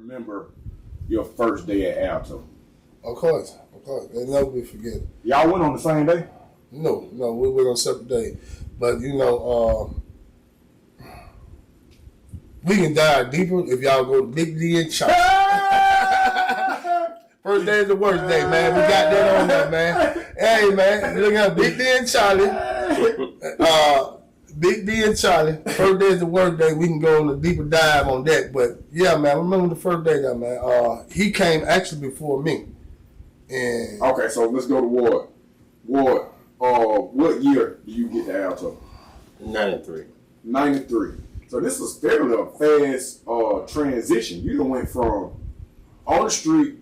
remember your first day at Alto? Of course. They'll never be forget. Y'all went on the same day? No, we went on separate day. But you know, we can dive deeper if y'all go to Big D and Chop. First day is the worst day, man. We got that on there, man. Hey, man, look at Big D and Charlie. Big D and Charlie. First day is the worst day. We can go on a deeper dive on that. But yeah, man, I remember the first day, though, man. He came actually before me. And okay, so let's go to Ward. Ward, what year do you get to Alto? 93. 93. So this was fairly a fast transition. You done went from on the street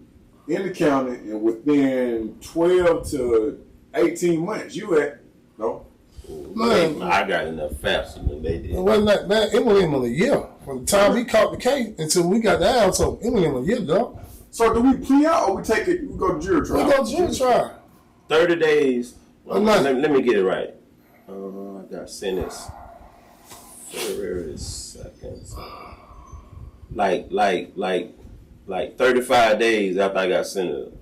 in the county, and within 12 to 18 months, you at no. man, I got enough faster than they did. it wasn't that, man. It wasn't even a year from the time he caught the case until we got the Alto. It wasn't even a year, dog. So do we plea out or we take it? We go to jury trial. We go to jury trial. 30 days. Let me get it right. I got sentenced February 2nd. Like 35 days after I got sentenced.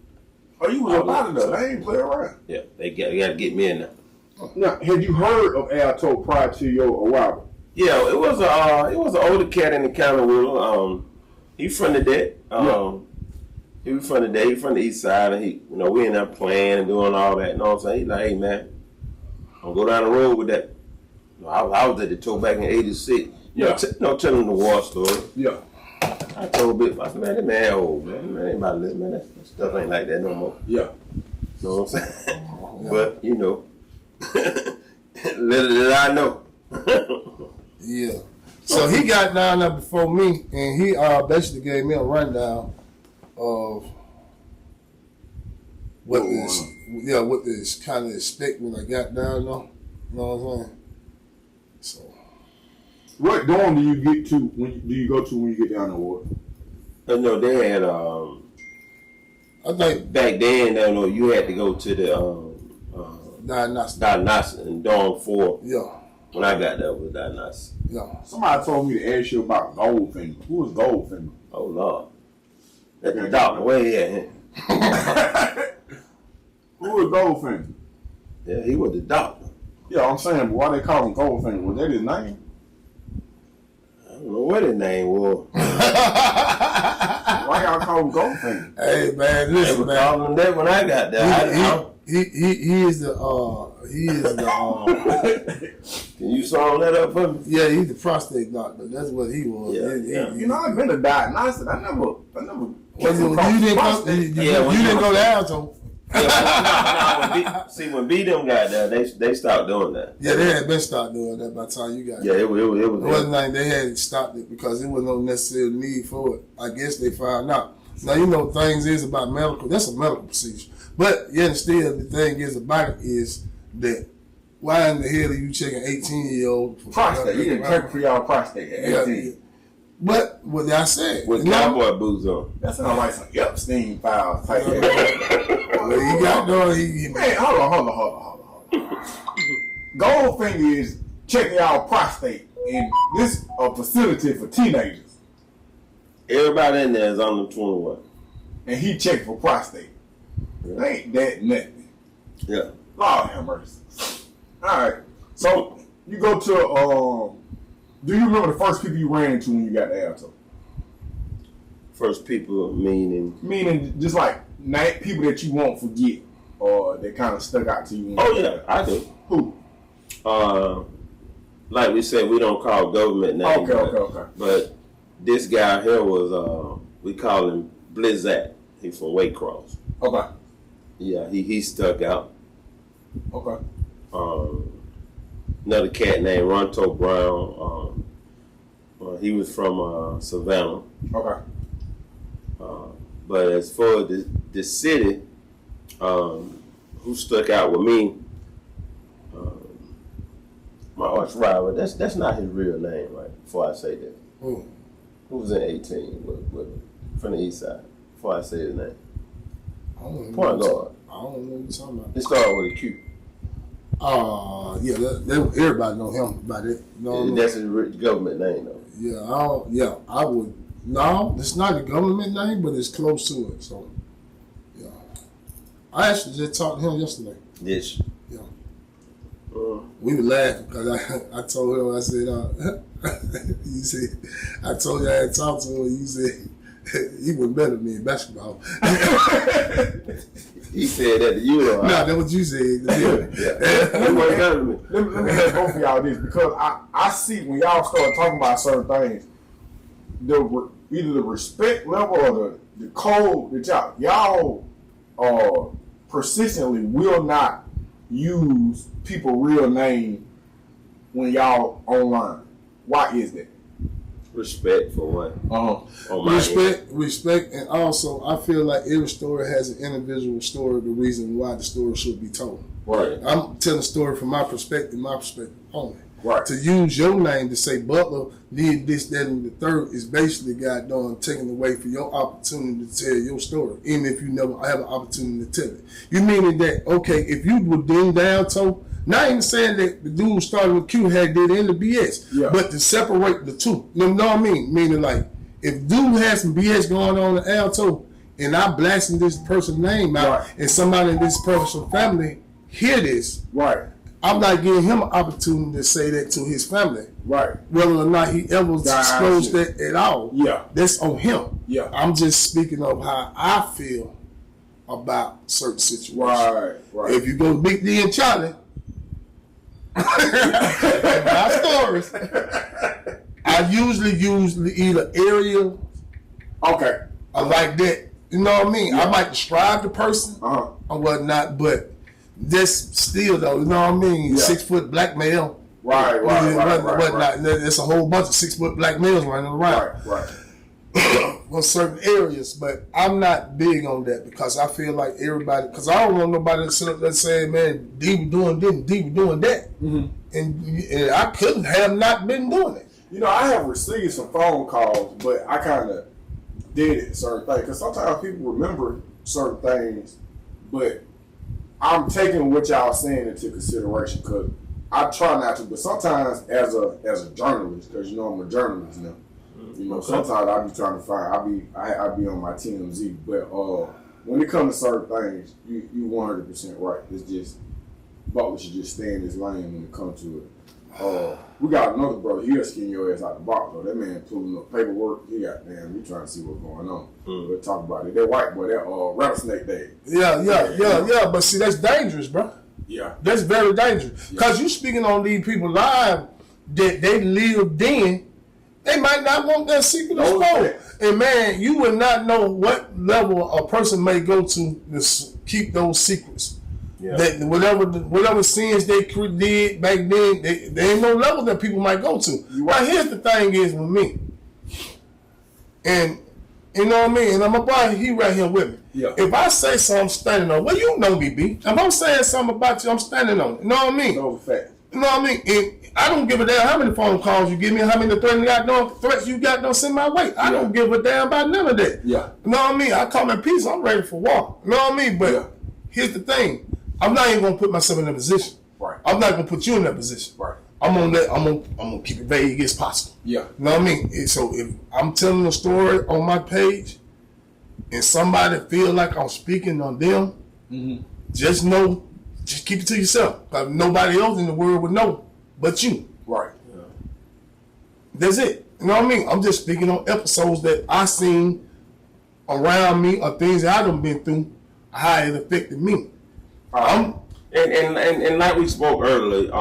Oh, you was about it though. They ain't play around. Yeah, they got to get me in there. Now, had you heard of Alto prior to your arrival? Yeah, it was an older cat in the county with him. He from the dead. He was from the day, he from the east side, and we in there playing and doing all that. You know what I'm saying? He's like, hey man, I'm go down the road with that. I was at the tow back in '86. Telling the war story. Yeah. I told Big, I said, man, that man old, man. Man, ain't about to listen, man. That stuff ain't like that no more. Yeah. You know what I'm saying? But, little did I know. Yeah. So he got down there before me, and he basically gave me a rundown of what this kind of expect when I got down there. You know what I'm saying? So. What dorm do you get to when you go to when you get down the ward? No, they had I think back then. You had to go to the diagnostic and dorm 4. Yeah. When I got there with diagnostic. Yeah. Somebody told me to ask you about Goldfinger. Who was Goldfinger? Oh Lord, that's the doctor. Where he at? Who was Goldfinger? Yeah, he was the doctor. Yeah, I'm saying, but why they call him Goldfinger? Was that his name? I don't know what his name was. Why y'all call him Goldfinger? Hey man, listen, man. Calling him that when I got there. He is the Can you song that up for me? yeah, he's the prostate doctor. That's what he was. Yeah. I've been to diagnostic. I never. You didn't go to Alto. When B them got there, they stopped doing that. Yeah, they had been stopped doing that by the time you got there. Yeah, it It wasn't like they had stopped it because there was no necessary need for it. I guess they found out. Now, things is about medical. That's a medical procedure. But yet still, the thing is about it is that why in the hell are you checking 18-year-old for prostate? You didn't check for y'all prostate at 18. Yeah. But what I said, with cowboy boots on. That sounds like some Epstein files type. Well, he got done. Man, hold on. Goldfinger is checking y'all prostate in this facility for teenagers. Everybody in there is under 21. And he checked for prostate. Yeah. Ain't that nothing. Yeah. Lord have mercy. Alright. So you go to do you remember the first people you ran into when you got to Alto? First people meaning? Meaning just like people that you won't forget or that kind of stuck out to you. Oh yeah, I do. Who? Like we said, we don't call government names. Okay. But this guy here was, we call him Blizzat. He's from Waycross. Okay. Yeah, he stuck out. Okay. Another cat named Ronto Brown. He was from Savannah. Okay. But as far as the city, who stuck out with me, my arch rival. That's not his real name, right? Before I say that. Who was in 18 from the east side? Before I say his name. Point guard. I don't know what you're talking about. It started with a Q. Yeah, everybody know him by that. That's his government name, though. I No, it's not a government name, but it's close to it. So, yeah. I actually just talked to him yesterday. Yes. Yeah. We were laughing because I told him, I said, you said, I told you I had talked to him, and you said, he was better than me in basketball. He said that to you, though. No, that's what you said. Let me ask both of y'all this, because I see when y'all start talking about certain things, either the respect level or the code that y'all persistently will not use people's real name when y'all online. Why is that? Respect for what? Respect, and also I feel like every story has an individual story, the reason why the story should be told. Right. I'm telling a story from my perspective only. Right. To use your name to say Butler did this, that, and the third is basically taken away from your opportunity to tell your story, even if you never have an opportunity to tell it. You meaning that, okay, if you were ding down Alto, not even saying that the dude started with Q had did in the BS, but to separate the two. You know what I mean? Meaning like, if dude has some BS going on in Alto, and I blasting this person's name out, and somebody in this person's family hear this, right? I'm not giving him an opportunity to say that to his family. Right. Whether or not he ever disclosed that at all. Yeah. That's on him. Yeah. I'm just speaking of how I feel about certain situations. Right. If you go to Big D and Charlie, my stories, I usually use either area or like that. You know what I mean? I might describe the person or whatnot, but that's still though, you know what I mean? 6 foot black male. Right. There's a whole bunch of 6 foot black males running around. Right. On certain areas, but I'm not big on that because I feel like everybody, because I don't want nobody to sit up there saying, man, D was doing this, D was doing that. Mm-hmm. And I couldn't have not been doing it. You know, I have received some phone calls, but I kind of did it certain things because sometimes people remember certain things, but I'm taking what y'all saying into consideration because I try not to, but sometimes as a journalist, because you know I'm a journalist now. You know, sometimes I be trying to find. I be on my TMZ, but when it comes to certain things, you 100% right. It's just Butler should just stay in his lane when it comes to it. We got another brother. He'll skin your ass out the box though. That man pulling up paperwork. He trying to see what's going on. We'll talk about it. That white boy, that rattlesnake day. Yeah. But see, that's dangerous, bro. Yeah, that's very dangerous. Because you speaking on these people live that they lived then. They might not want that secret exposed. And man, you would not know what level a person may go to keep those secrets. Yeah. That whatever sins they did back then, there ain't no level that people might go to. Now here's the thing is with me. And you know what I mean? And I'm about he right here with me. Yeah. If I say something, I'm standing on. Well, you know me, B. If I'm saying something about you, I'm standing on it. You know what I mean? No fact. You know what I mean? And I don't give a damn how many phone calls you give me, how many threats you got don't send my way. I don't give a damn about none of that. Yeah. You know what I mean? I come in peace, I'm ready for war. You know what I mean? But here's the thing. I'm not even gonna put myself in that position. Right. I'm not gonna put you in that position. Right. I'm gonna keep it vague as possible. Yeah. You know what I mean? And so if I'm telling a story on my page and somebody feel like I'm speaking on them, just know, just keep it to yourself. Because nobody else in the world would know but you. Right. Yeah. That's it. You know what I mean? I'm just speaking on episodes that I seen around me or things that I done been through, how it affected me. And like we spoke earlier,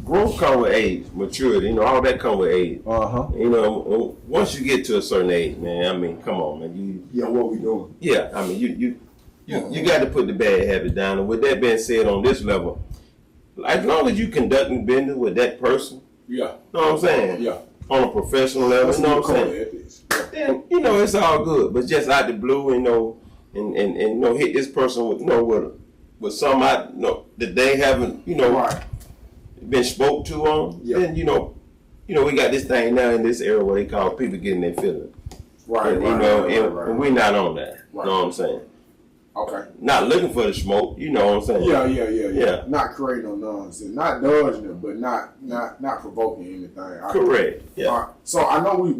growth come with age, maturity, all that come with age. Once you get to a certain age, man, I mean, come on, man. What we doing? Yeah, I mean, you got to put the bad habit down. And with that being said, on this level, as long as you conducting business with that person, you know what I'm saying? Yeah. On a professional level, you know what I'm saying? Then, it's all good. But just out the blue, and hit this person with some that they haven't, been spoke to on, then we got this thing now in this era where they call people getting their feelings. Right. And we're not on that. Right. You know what I'm saying? Okay. Not looking for the smoke, you know what I'm saying? Yeah. Not creating no nonsense, not dodging it, but not provoking anything. Correct. Yeah. All right. So I know we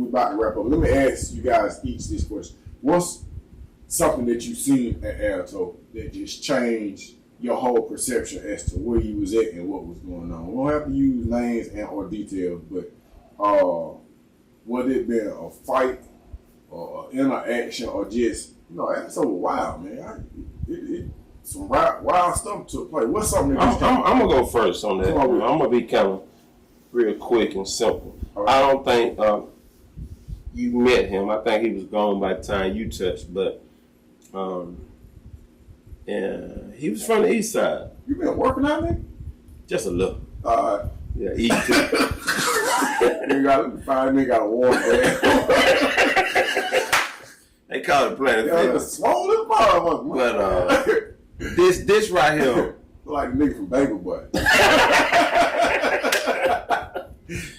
about to wrap up. Let me ask you guys each this question: what's something that you seen at Alto that just changed your whole perception as to where you was at and what was going on? We don't have to use names and or details, but whether it been a fight or interaction or just that's so wild, man. Some wild stuff took place. What's something that I'm gonna go first on that. Come on, I'm gonna be kind of real quick and simple. Right. I don't think you met him. I think he was gone by the time you touched, but and he was from the east side. You been working out there? Just a little. Yeah, easy. You got to find me. Got a warm bag. They call it Planet Yeah, Fitness. swollen motherfucker. But this right here. Like a nigga from Baby Boy.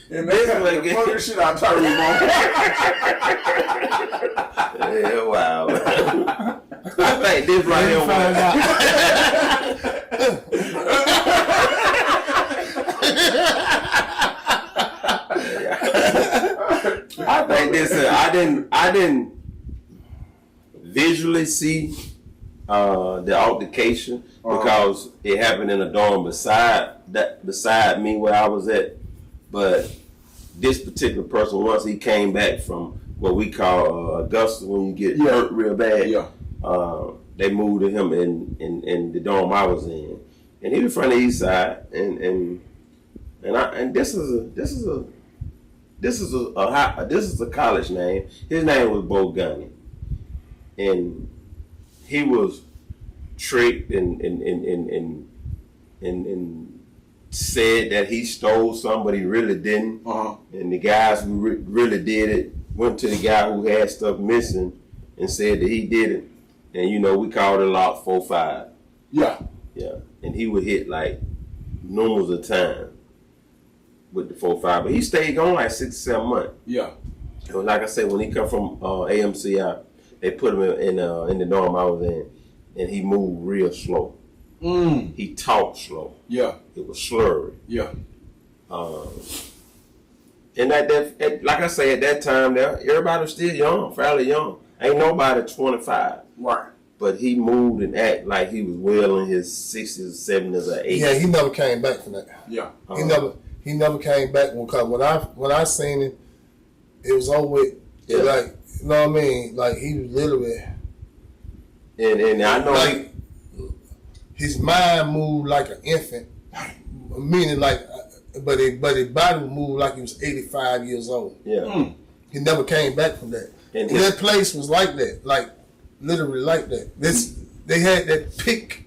And This they way the get- funny shit I turned him on. Yeah, wow. I think this right here. Find out. I think this. I didn't visually see the altercation because it happened in a dorm beside me where I was at. But this particular person, once he came back from what we call Augusta, when you get hurt real bad, they moved to him in the dorm I was in, and he was from the east side, and this is a college name. His name was Bo Gunny, and he was tricked and said that he stole something, but he really didn't. And the guys who really did it went to the guy who had stuff missing and said that he did it. And we called it Lot 4-5. Yeah. Yeah, and he would hit like numerous of time with the 4-5, but he stayed gone like 6 or 7 months. Yeah. And like I said, when he come from AMCI, they put him in the dorm I was in, and he moved real slow. He talked slow. Yeah. It was slurry. Yeah. And like I say, at that time, everybody was still young, fairly young. Ain't nobody 25. Right. But he moved and acted like he was well in his 60s, 70s, or 80s. Yeah, he never came back from that. Yeah. He never came back because when I seen him, it was over with. Yeah. Like, you know what I mean? Like, he was literally. And I know like, his mind moved like an infant, meaning like, but his body would move like he was 85 years old. Yeah. He never came back from that. And that place was like that, like literally like that. They had that pick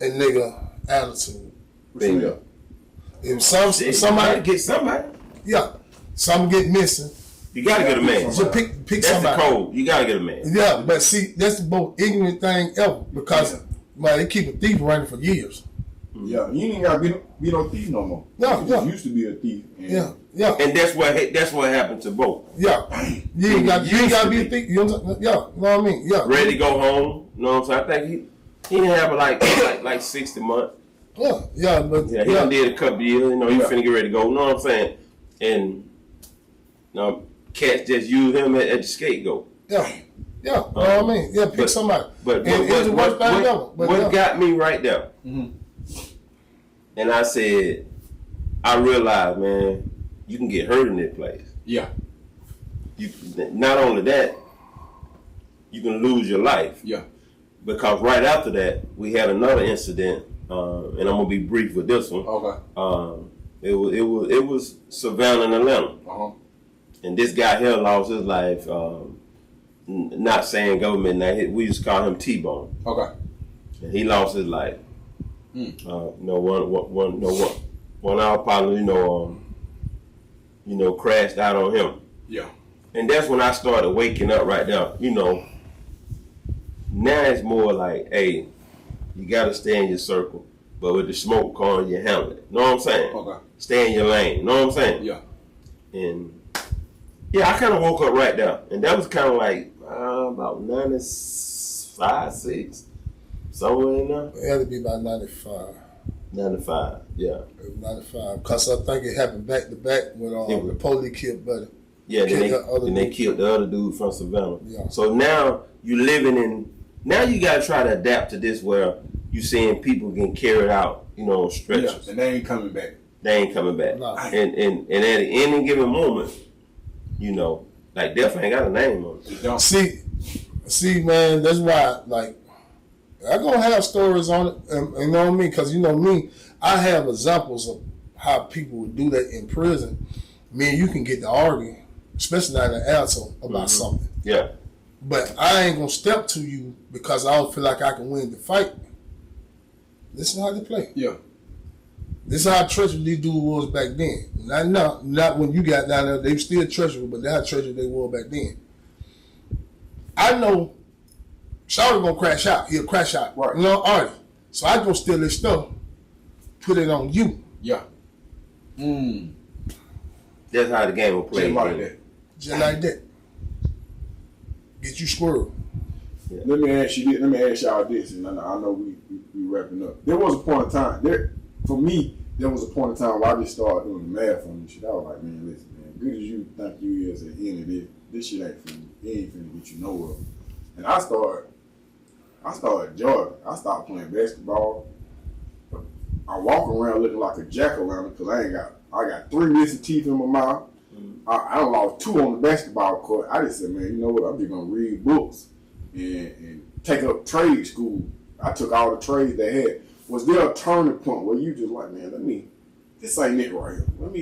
and nigga attitude. Bingo. If somebody get somebody, some get missing. you gotta get a man. So pick That's somebody. the code. You gotta get a man. Yeah, but see, that's the most ignorant thing ever because man, they keep a thief running for years. Yeah, you ain't gotta be no thief no more. Yeah, You yeah. just used to be a thief. And And that's what happened to Bo. Yeah. You ain't got to be a thief. You know what I mean? Yeah. Ready to go home. You know what I'm saying? I think he didn't have like 60 months. Yeah, but Yeah, he done did a couple years. He finna get ready to go. You know what I'm saying? And cats just use him at the scapegoat. Yeah. You know what I mean? Yeah, pick somebody. But and it was the worst thing ever. What got me right there? And I said, I realized, man, you can get hurt in this place. Yeah. You not only that, you can lose your life. Yeah. Because right after that, we had another incident, and I'm gonna be brief with this one. Okay. It was Savannah in Atlanta, and this guy here lost his life. Not saying government now, we used to call him T-Bone. Okay. And he lost his life. One of our partners, crashed out on him. Yeah. And that's when I started waking up right there. Now it's more like, hey, you got to stay in your circle. But with the smoke calling, you handle it. Know what I'm saying? Okay. Stay in your lane. Know what I'm saying? Yeah. And, I kind of woke up right there. And that was kind of like about 95, 6, somewhere in there. It had to be about 95. 95, yeah. 95. Because I think it happened back to back when the police killed Buddy. Yeah, then they killed the other dude from Savannah. Yeah. So now you living in. Now you gotta try to adapt to this where you seeing people getting carried out, on stretchers. Yeah, and they ain't coming back. They ain't coming back. No. And at any given moment, like death ain't got a name on it. It don't. See, man, that's why, like, I'm gonna have stories on it, and you know what I mean? Because you know me, I have examples of how people would do that in prison. Man, you can get to argue, especially not in Alto, about something. Yeah. But I ain't gonna step to you because I don't feel like I can win the fight. This is how they play. Yeah. This is how treacherous these dudes was back then. Not when you got down there. They were still treacherous, but that's how treacherous they were back then. I know Shawty gonna crash out. He'll crash out. Right. Artie. So I go steal his stuff, put it on you. Yeah. That's how the game will play. Just like that. Just like that. Get you squirrel. Yeah. Let me ask y'all this, and I know we wrapping up. There was a point in time for me. There was a point in time where I just started doing the math on this shit. I was like, man, listen, man, good as you think you is at the end of this shit ain't finna, it ain't finna get you nowhere. And I started jogging. I started playing basketball. I walk around looking like a jack-o'-lantern because I got 3 missing teeth in my mouth. I done lost 2 on the basketball court. I just said, man, you know what? I'm just gonna read books and take up trade school. I took all the trades they had. Was there a turning point where you just like, man, this ain't it right here. Let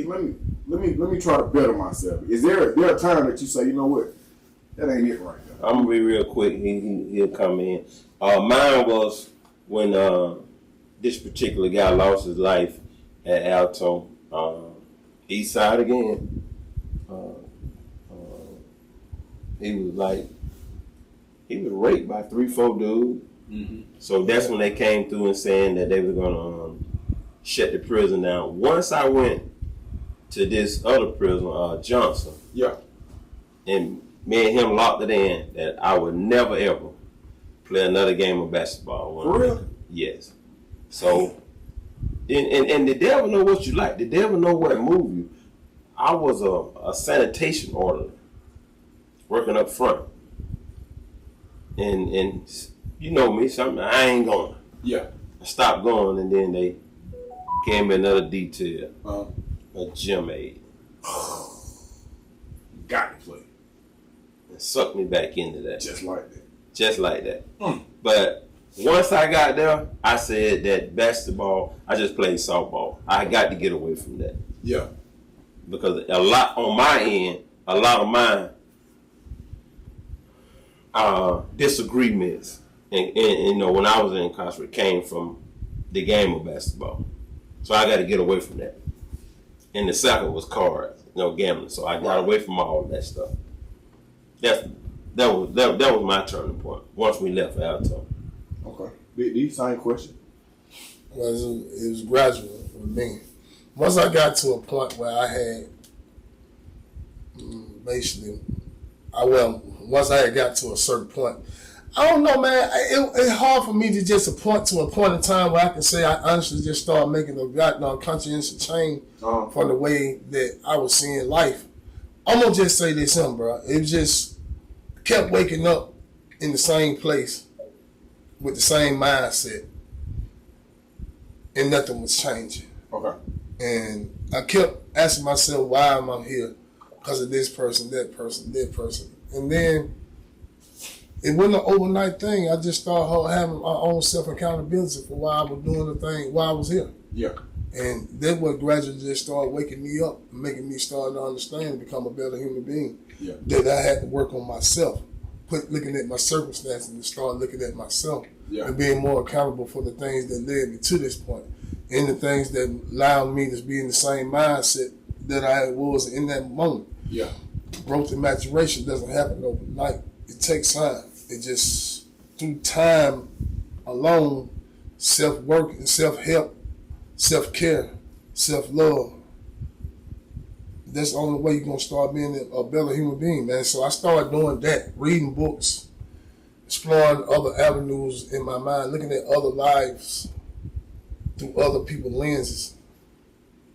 me try to better myself. Is there a time that you say, you know what, that ain't it right there? I'm gonna be real quick. He'll come in. Mine was when this particular guy lost his life at Alto, East Side again. He was raped by 3-4 dudes. Mm-hmm. So that's when they came through and saying that they were gonna shut the prison down. Once I went to this other prison, Johnson. Yeah. And me and him locked it in that I would never ever play another game of basketball. For real? Yes. So, and the devil know what you like. The devil know what move you. I was a sanitation orderly working up front. And you know me, something I ain't going. Yeah. I stopped going, and then they gave me another detail. A gym aide. Got to play. And sucked me back into that. Just like that. Just like that. But once I got there, I said that basketball, I just played softball. I got to get away from that. Yeah. Because a lot on my end, a lot of my disagreements, and when I was incarcerated, came from the game of basketball. So I got to get away from that. And the second was cards, gambling. So I got away from all of that stuff. That was my turning point once we left Alto. Okay. The same question. Well, it was gradual with me. Once I got to a point where I had once I had got to a certain point, I don't know, man. It's hard for me to just point to a point in time where I can say I honestly just started making a goddamn conscientious change from the way that I was seeing life. I'm gonna just say this, bro. It just kept waking up in the same place with the same mindset, and nothing was changing. Okay. And I kept asking myself, why am I here? Because of this person, that person, that person. And then it wasn't an overnight thing. I just started having my own self-accountability for why I was doing the thing, why I was here. Yeah. And then what gradually just started waking me up, making me start to understand and become a better human being. Yeah. That I had to work on myself, looking at my circumstances and start looking at myself and being more accountable for the things that led me to this point and the things that allowed me to be in the same mindset that I was in that moment. Yeah. Growth and maturation doesn't happen overnight. It takes time. It just, through time alone, self-work and self-help, self-care, self-love, that's the only way you're going to start being a better human being, man. So I started doing that, reading books, exploring other avenues in my mind, looking at other lives through other people's lenses,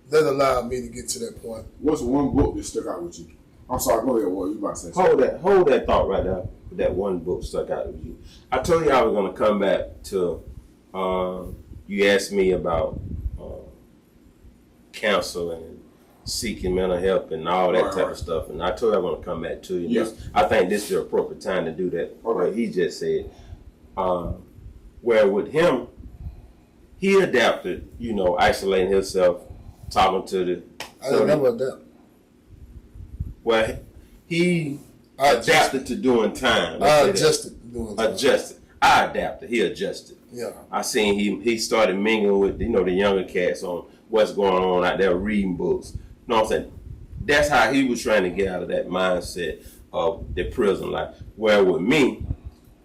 that allowed me to get to that point. What's one book that stuck out with you? I'm sorry, go ahead. What you about to say? Hold that thought right there. That one book stuck out with you. I told you I was going to come back to. You asked me about counseling and seeking mental help and all that type of stuff, and I told you I'm going to come back to you. Yeah. I think this is the appropriate time to do that. What he just said, where with him, he adapted. Isolating himself, talking to the. I didn't know about that. Well, he adapted to doing time. I adjusted to doing time. Adjusted. I adapted. He adjusted. Yeah. I seen he started mingling with the younger cats on what's going on out there, reading books. You know what I'm saying? That's how he was trying to get out of that mindset of the prison life. Where with me,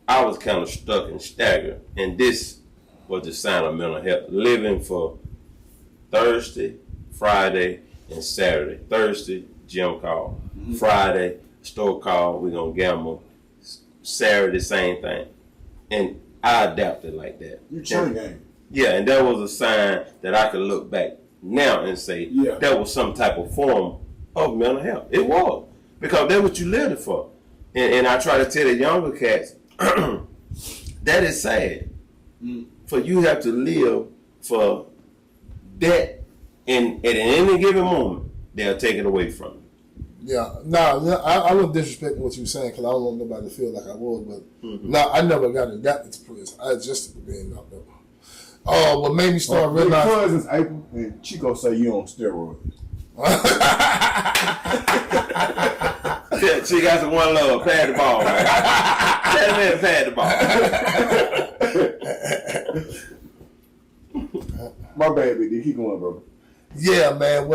I was kind of stuck and staggered, and this was the sign of mental health. Living for Thursday, Friday, and Saturday. Thursday, gym call. Mm-hmm. Friday, store call. We're gonna gamble. Saturday, same thing. And I adapted like that. You chain game. Yeah, and that was a sign that I could look back now and say that was some type of form of mental health. It was. Because that's what you lived it for. And I try to tell the younger cats, that is sad. For you have to live for that, and at any given moment, they'll take it away from you. Yeah, I wouldn't disrespect what you were saying because I don't want nobody to feel like I was, but I never got adapted to prison. I adjusted to being locked up. What made me start realizing... Your cousins, April and Chico say you on steroids. She got some one love. Pad the ball, man. Tell me to pad the ball. My bad, but keep going, bro. Yeah, man.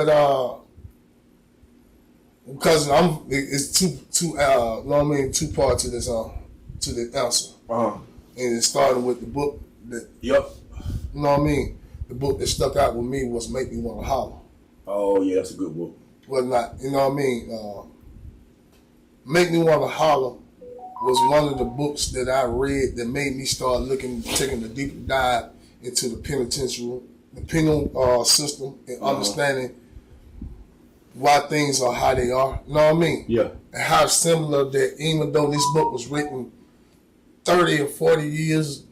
Because it's two parts to this to the answer. And it started with the book that you know what I mean. The book that stuck out with me was Make Me Want to Holler. Oh yeah, that's a good book. Was not, you know what I mean. Make Me Want to Holler was one of the books that I read that made me start taking a deeper dive into the penal system and understanding why things are how they are. You know what I mean? Yeah. And how similar that even though this book was written 30 or 40 years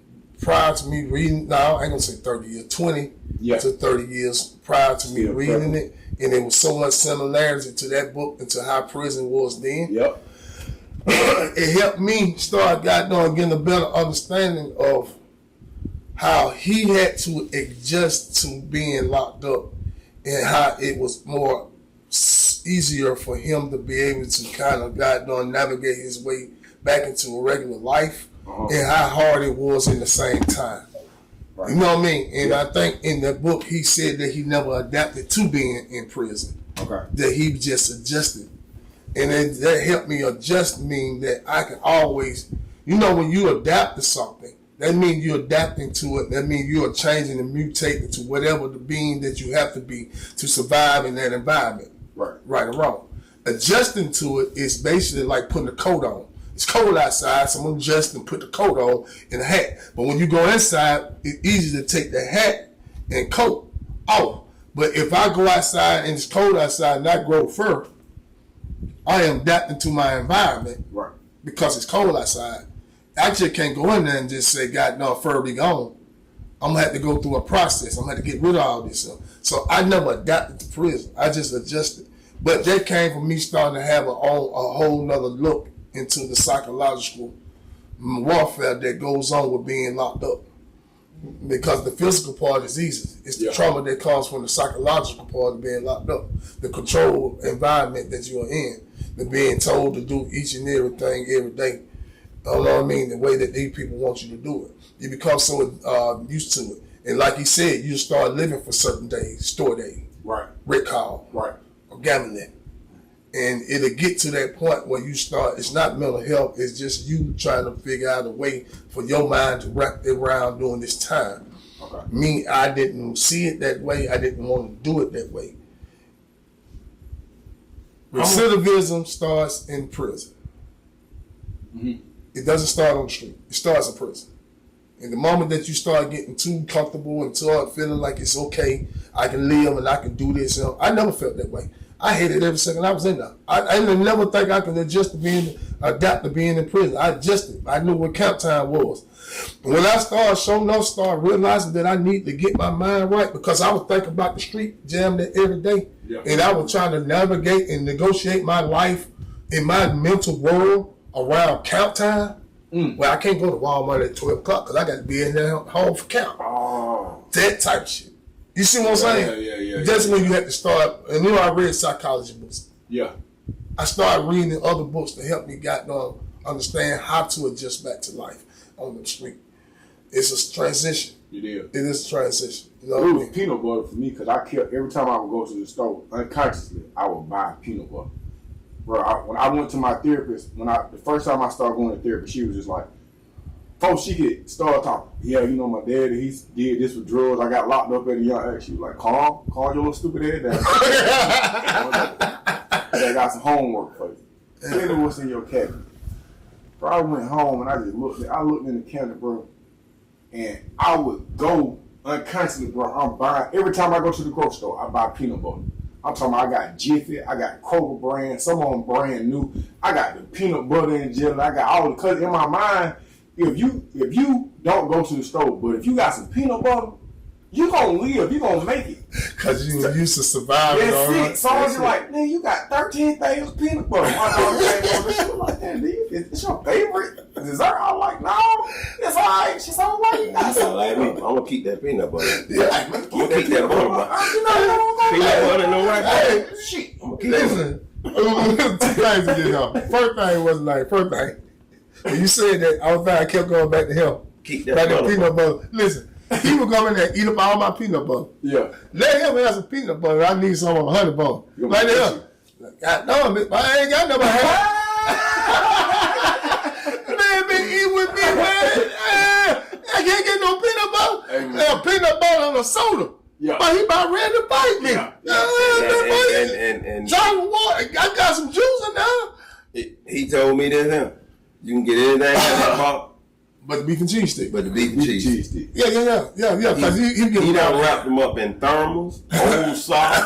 prior to me reading, no, I ain't gonna say 30 years, 20 to 30 years prior to me reading it, and there was so much similarity to that book and to how prison was then. Yep. It helped me start getting a better understanding of how he had to adjust to being locked up and how it was more easier for him to be able to kind of navigate his way back into a regular life and how hard it was in the same time. Right. You know what I mean? And I think in the book he said that he never adapted to being in prison. Okay. That he just adjusted. And that helped me adjust, mean that I can always, when you adapt to something, that means you're adapting to it. That means you are changing and mutating to whatever the being that you have to be to survive in that environment. Right or wrong. Adjusting to it is basically like putting a coat on. It's cold outside, so I'm going to adjust and put the coat on and a hat. But when you go inside, it's easy to take the hat and coat off. But if I go outside and it's cold outside and I grow fur, I am adapting to my environment because it's cold outside. I just can't go in there and just say, God, no, fur be gone. I'm going to have to go through a process. I'm going to have to get rid of all this stuff. So I never adapted to prison. I just adjusted. But that came from me starting to have a whole nother look into the psychological warfare that goes on with being locked up. Because the physical part is easy. It's the trauma that comes from the psychological part of being locked up. The controlled environment that you're in. The being told to do each and everything every day. You know what I mean? The way that these people want you to do it. You become so used to it. And like he said, you start living for certain days, store day, red call, or gambling. And it'll get to that point where you start, it's not mental health, it's just you trying to figure out a way for your mind to wrap it around during this time. Okay. Me, I didn't see it that way, I didn't want to do it that way. Recidivism starts in prison. Mm-hmm. it doesn't start on the street. It starts in prison. And the moment that you start getting too comfortable and start feeling like it's okay, I can live and I can do this. I never felt that way. I hated every second I was in there. I never think I can adapt to being in prison. I adjusted. I knew what count time was. When I started realizing that I need to get my mind right, because I was thinking about the street jam that every day. Yeah. And I was trying to navigate and negotiate my life in my mental world around count time. Well, I can't go to Walmart at 12 o'clock because I got to be in there home for count. Oh. That type of shit. You see what I'm saying? Yeah. That's when you have to start. And I read psychology books. Yeah. I started reading other books to help me understand how to adjust back to life on the street. It's a transition. It is a transition. It was peanut butter for me because I kept, every time I would go to the store, unconsciously, I would buy peanut butter. Bro, when I went to my therapist, the first time I started going to therapy, she was just like, folks, she could start talking. Yeah, my daddy, he did this with drugs. I got locked up at a young age. She was like, calm your little stupid head down. I got some homework for you. Tell me what's in your cabinet. Bro, I went home and I looked in the cabinet, bro, and I would go unconsciously, bro. I'm buying, every time I go to the grocery store, I buy peanut butter. I'm talking about I got Jiffy, I got Kroger brand, some of them brand new. I got the peanut butter and jelly. I got all the, cause in my mind, if you don't go to the store, but if you got some peanut butter, you gonna live, you gonna make it. Cause you used to survive. That's it. So I was like, man, you got 13 things of peanut butter. My dog came over, she was like, man, it's your favorite dessert? I was like, no, it's all right. She's all right. That's all right. I'm gonna keep that peanut butter. Yeah, I'm gonna keep that butter. Peanut butter, no right. Hey, shit. I'm gonna keep listen. Two things to get off. First thing. When you said that, I kept going back to him. Keep that peanut butter. Listen. He would come in there and eat up all my peanut butter. Yeah. Let him have some peanut butter. I need some of honey butter. Right there. God damn it, I ain't got no man, been eating with me, man. I can't get no peanut butter. Hey, peanut butter on a soda. Yeah. But he about ready to bite me. And John water. I got some juice in there. He told me that you can get anything out of that. But the beef and cheese stick. Yeah. Because he done wrapped them up in thermals, old socks,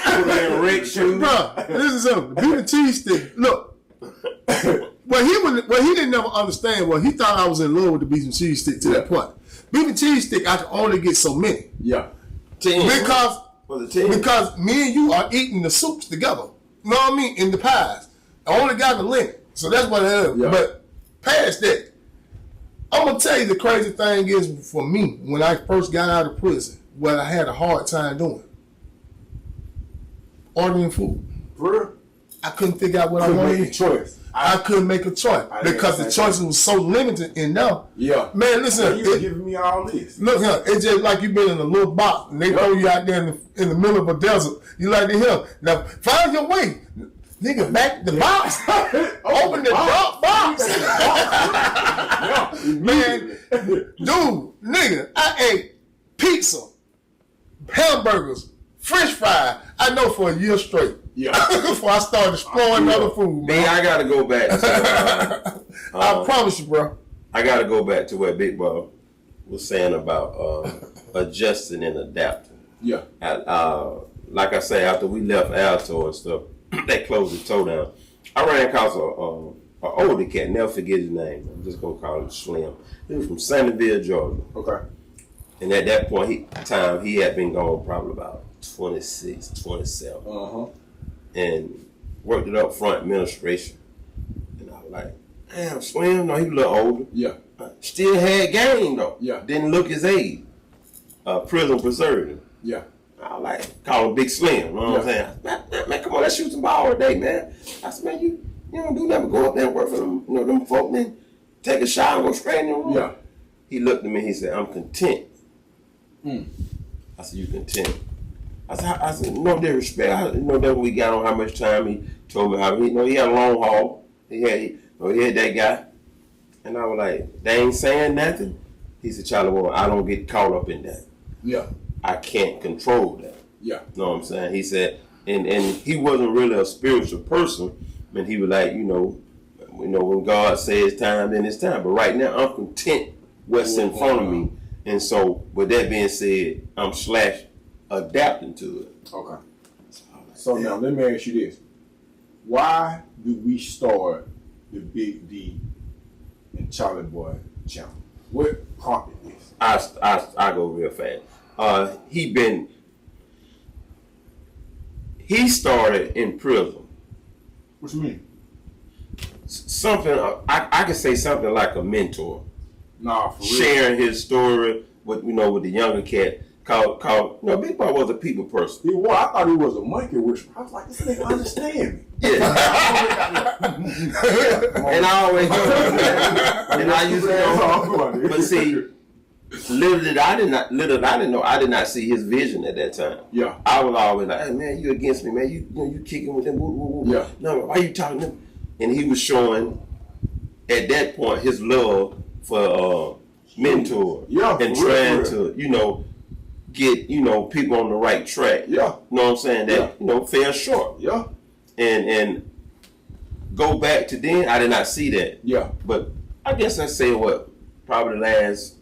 put them in red shoes. Bro, listen to something. The beef and cheese stick. Look, what he didn't never understand was he thought I was in love with the beef and cheese stick to that point. Beef and cheese stick, I can only get so many. Yeah. Because me and you are eating the soups together. You know what I mean? In the pies. I only got the limit. So that's what it is. Yeah. But past that, I'm going to tell you the crazy thing is for me, when I first got out of prison, what I had a hard time doing. Ordering food. For real? I couldn't figure out what I wanted to eat. Choice. I couldn't make a choice because the choices was so limited in there. Yeah. Man, listen. You giving me all this. Look, it's just like you been in a little box and they throw you out there in the middle of a desert. You like to hear. Now, find your way. Nigga, back the box. Open the box. Man, dude, nigga, I ate pizza, hamburgers, French fries. I know for a year straight. Yeah. Before I started exploring other food. Man, I gotta go back to I promise you, bro. I gotta go back to what Big Boy was saying about adjusting and adapting. Yeah. Like I say, after we left Alto and stuff, they closed the toe down. I ran across an older cat, never forget his name. I'm just gonna call him Slim. He was from Sandyville, Georgia. Okay. And at that point, he had been gone probably about 26, 27. Uh-huh. And worked it up front administration. And I was like, damn, Slim, no, he was a little older. Yeah. Still had game though. Yeah. Didn't look his age. Prison preserved him. Yeah. I was like, call him Big Slim, you know what I'm saying? Man, come on, let's shoot some ball today, man. I said, man, you don't do nothing, go up there and work for them, them folk, man. Take a shower and go straight in your room. Yeah. He looked at me, he said, I'm content. I said, you content? I said, no disrespect. I know that we got on how much time. He told me how he had a long haul. He had that guy. And I was like, they ain't saying nothing. He said, Charlie, well, I don't get caught up in that. Yeah. I can't control that. Yeah. You know what I'm saying? He said, and he wasn't really a spiritual person, but he was like, when God says time, then it's time. But right now, I'm content what's in front of me. And so, with that being said, I'm adapting to it. Okay. So now, let me ask you this. Why do we start the Big D and Charlie Boy channel? What prompted this? I go real fast. He started in prison. What you mean? Something, I could say something like a mentor. Nah, for real. Sharing his story with the younger cat. Called Big Boy was a people person. I thought he was a monkey whisperer. I was like, this nigga understand me. Yeah. And I always and I used to know. But see, literally, I did not see his vision at that time. Yeah. I was always like, hey, man, you against me, man. You kicking with them. Yeah. No, why you talking to him? And he was showing at that point his love for mentor. Yeah. And trying to, get, people on the right track. Yeah. You know what I'm saying? That, fell short. Yeah. And go back to then, I did not see that. Yeah. But I guess I say probably the last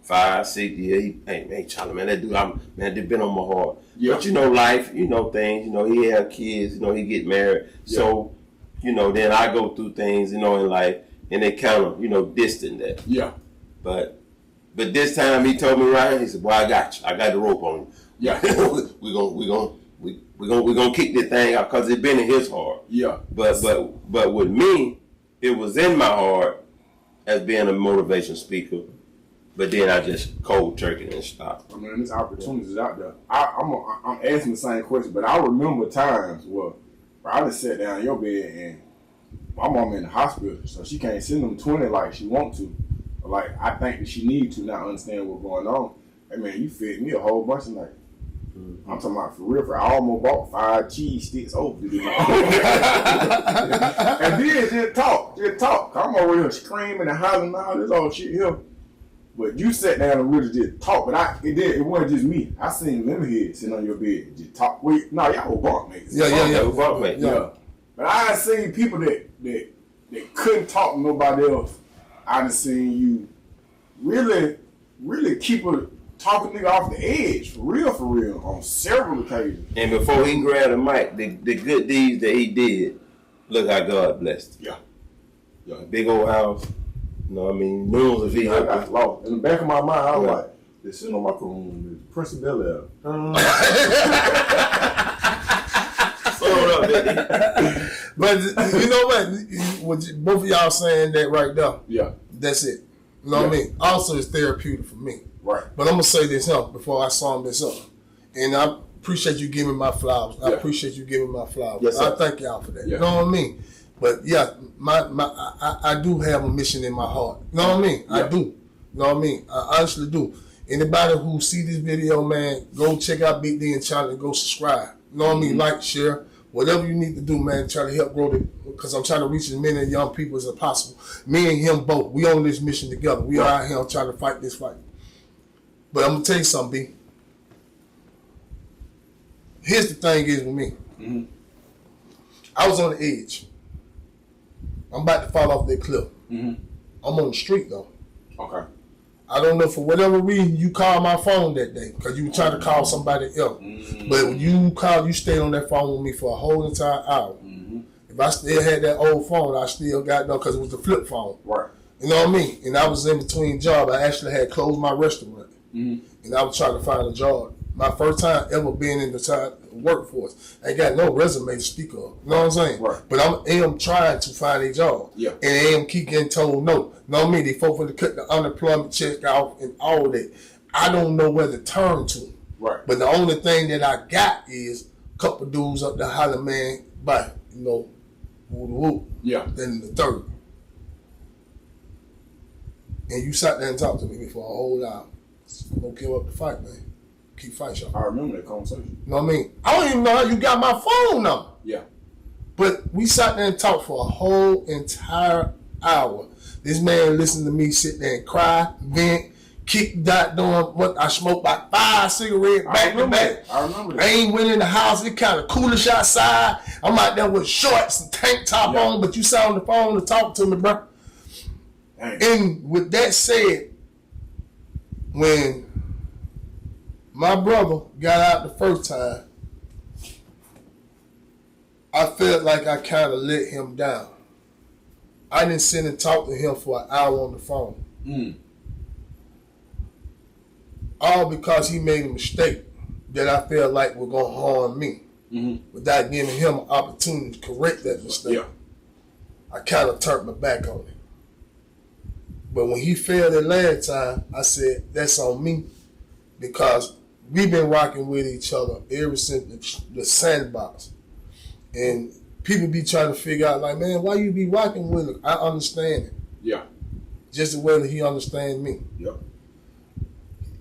5-6 years, hey Charlie, man, that dude, they've been on my heart. Yeah. But life, things, he have kids, he get married. Yeah. So, then I go through things, in life, and they kind of, distant that. Yeah. But this time he told me right, he said, boy, I got you. I got the rope on you. Yeah. we're gonna kick this thing out because it's been in his heart. Yeah. But with me, it was in my heart as being a motivation speaker. But then I just cold turkey and stopped. I mean, there's opportunities out there. I'm asking the same question, but I remember times where I just sat down in your bed and my mom in the hospital, so she can't send them 20 like she want to. Like, I think that she need to not understand what's going on. Hey, man, you fed me a whole bunch of night. Mm-hmm. I'm talking about for real. I almost bought 5 cheese sticks over to do and then just talk. I'm over here screaming and hollering and all this old shit here. But you sat down and really just talk. But it wasn't just me. I seen Lemonhead sitting on your bed and just talk. Wait, no, y'all were bunkmates. Yeah, we bunkmates. Yeah. But I seen people that couldn't talk to nobody else. I done seen you really keep a talking nigga off the edge, for real, on several occasions. And before he grabbed the mic, the good deeds that he did, look how God blessed him. Yeah. Big old house, millions of vehicles. I got lost. In the back of my mind, I was like, they're sitting on my phone, the Prince of Bel Air. But you know what? Both of y'all saying that right now. Yeah. That's it. You know what I mean? Also, it's therapeutic for me. Right. But I'm going to say this before I sum this up. And I appreciate you giving my flowers. I appreciate you giving my flowers. Yes, sir. I thank y'all for that. Yeah. You know what I mean? But yeah, I do have a mission in my heart. You know what I mean? Yeah. I do. You know what I mean? I honestly do. Anybody who see this video, man, go check out Big D and Charlie and go subscribe. You know what I mean? Like, share. Whatever you need to do, man, try to help grow because I'm trying to reach as many young people as possible. Me and him both, we on this mission together. We are out here trying to fight this fight. But I'm going to tell you something, B. Here's the thing is with me. Mm-hmm. I was on the edge. I'm about to fall off that cliff. Mm-hmm. I'm on the street, though. Okay. I don't know, for whatever reason, you called my phone that day because you were trying to call somebody else. Mm-hmm. But when you called, you stayed on that phone with me for a whole entire hour. Mm-hmm. If I still had that old phone, I still got no, because it was the flip phone. Right. You know what I mean? And I was in between jobs. I actually had closed my restaurant. Mm-hmm. And I was trying to find a job. My first time ever being in the workforce. I ain't got no resume to speak of. You know what I'm saying? Right. But I am trying to find a job. Yeah. And I am keep getting told no. You know what I mean? They folks to cut the unemployment check out and all that. I don't know where to turn to. Right. But the only thing that I got is a couple dudes up there hollering, man, bye. Whoop, whoop. Yeah. Then the third. And you sat there and talked to me for a whole hour. Don't give up the fight, man. Keep fighting, y'all. I remember that conversation. You know what I mean? I don't even know how you got my phone number. Yeah. But we sat there and talked for a whole entire hour. This man listened to me sit there and cry, vent, kicked that doing what I smoked about 5 cigarettes back to back. I remember that. I ain't went in the house. It kind of coolish outside. I'm out there with shorts and tank top on, but you sat on the phone to talk to me, bro. Dang. And with that said, when my brother got out the first time, I felt like I kind of let him down. I didn't sit and talk to him for an hour on the phone. All because he made a mistake that I felt like was going to harm me without giving him an opportunity to correct that mistake. Yeah. I kind of turned my back on him. But when he failed that last time, I said, that's on me because we've been rocking with each other ever since the sandbox. And people be trying to figure out, like, man, why you be rocking with him? I understand it. Yeah. Just the way that he understands me. Yeah.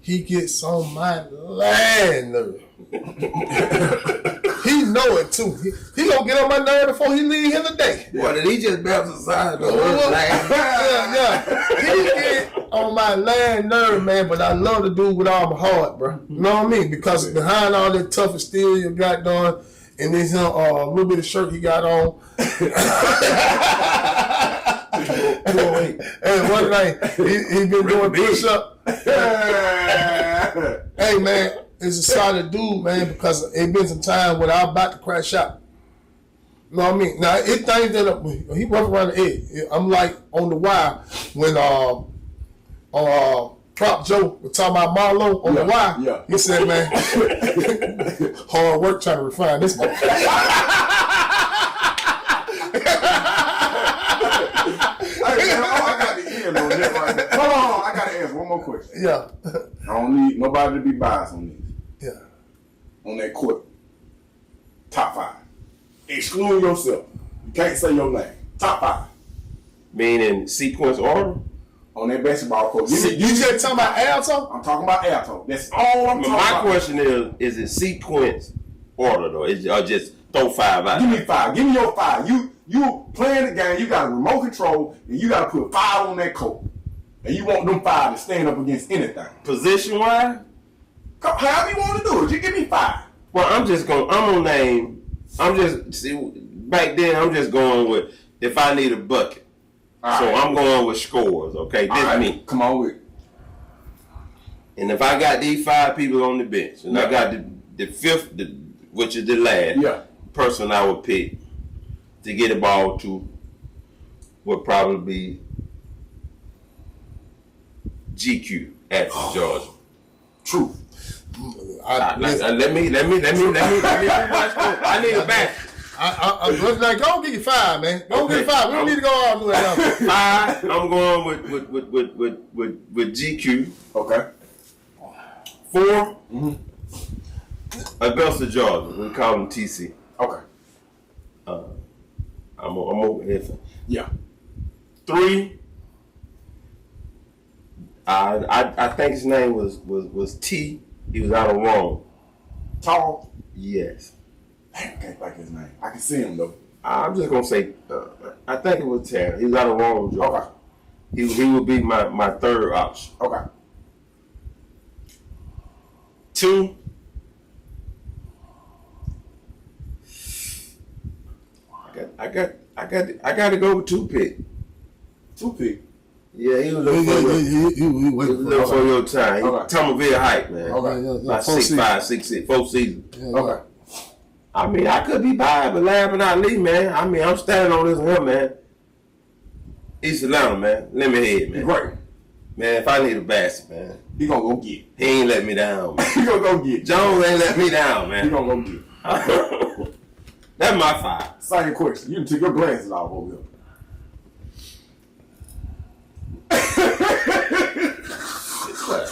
He gets on my land nerve. He know it too. He gonna get on my nerve before he leave here today. What, did he just bounce aside? Yeah. He get on my land nerve, man, but I love the dude with all my heart, bro. You know what I mean? Because behind all that tough exterior you got done, and this little bit of shirt he got on. And one thing, he been doing push-up. Hey, man, it's a solid dude, man, because it been some time when I was about to crash out. You know what I mean? Now, it things that he rough around the edge. I'm like on the wire when Prop Joe was talking about Marlo on the wire. Yeah. He said, man, hard work trying to refine this man. I got the end on that right now. Hold on, I got to ask one more question. Yeah. I don't need nobody to be biased on this. Yeah. On that court, top 5. Exclude yourself. You can't say your name. Top 5. Meaning sequence order? On that basketball court. You just talking about Alto? I'm talking about Alto. That's all I'm talking about. My question is it sequence order though? Or just throw 5 out? Give me 5. Give me your 5. You playing the game, you got a remote control, and you got to put 5 on that court. And you want them 5 to stand up against anything. Position wise? However you want to do it. Just give me 5. Well, I'm gonna name, back then I'm just going with if I need a bucket. All so right. I'm going with scores, okay? This All right. me. Come on with it. And if I got these 5 people on the bench, and I got the fifth, which is the last person I would pick to get the ball to, would probably be GQ at Georgia. True. Let me. I need a back. I'm like, go get you 5, man. Go get you 5. We don't need to go all the way down. 5. I'm going with GQ. Okay. 4. Augusta, Georgia. We call him TC. Okay. I'm over here. Yeah. 3. I think his name was T. He was out of Rome. Tall. Yes. Damn, I can't think his name. I can see him though. I'm just gonna say. I think it was Terry. He was out of Rome, Georgia. Okay. He would be my third option. Okay. 2. I got to go with 2 pick. 2 pick. Yeah, he was looking for your time. He Tomerville height, man. Okay. About 6'5", 6'6", 4 seasons. Yeah, Okay. I mean, I could be biased, but last but not least, man. I mean, I'm standing on this one, man. East Atlanta, man. Let me head, man. Great. Man, if I need a basket, man, He gonna go get it. he ain't let me down, man. He gonna go get it. Jones ain't let me down, He man. gonna go get it. That's my 5. Same question. You can take your glasses off over here.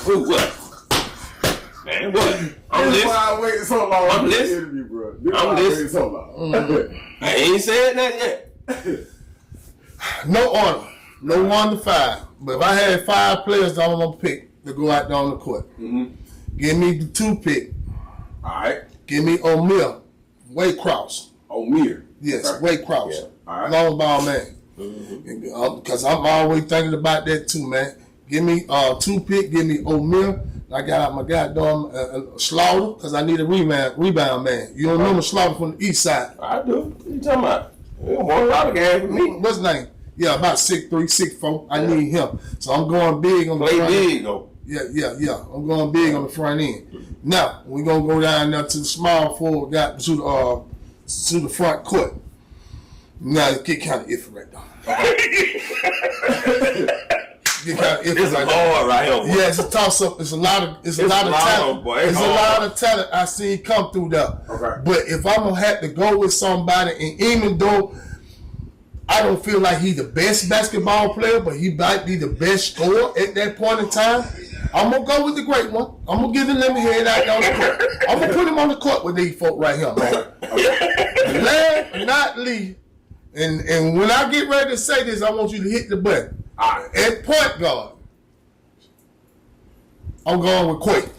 What? Man, what? I'm This is listening. why I waited so long. I'm for this listening. interview, bro. This is I'm why I listening. waited so long. I ain't said that yet. No order. No 1 to 5. But if I had 5 players that I'm going to pick to go out there on the court, give me the 2 pick. All right. Give me O'Meara, Waycross. O'Meara. Yes, Okay. Waycross. Yeah. All right. Long ball man. Because I'm always thinking about that too, man. Give me toothpick. Give me oatmeal. I got my goddamn Slaughter because I need a rebound man. You don't remember Slaughter from the east side? I do. What you talking about? One lot of guys with me. What's his name? Yeah, about 6'3", 6'4". I need him. So I'm going big on the front big though. Yeah. I'm going big on the front end. Now we're gonna go down there to the small forward, got to the front court. Now it get kind of iffy right now. It's a hard right here. Boy. Yeah, it's a toss up. It's a lot of talent. Boy. It's a lot of talent I seen come through there. Okay. But if I'm gonna have to go with somebody, and even though I don't feel like he's the best basketball player, but he might be the best scorer at that point in time, I'm gonna go with the great one. I'm gonna give him let me head out on the court. I'm gonna put him on the court with these folk right here, man. Last but not least, and when I get ready to say this, I want you to hit the button. At point guard, I'm going with Quake.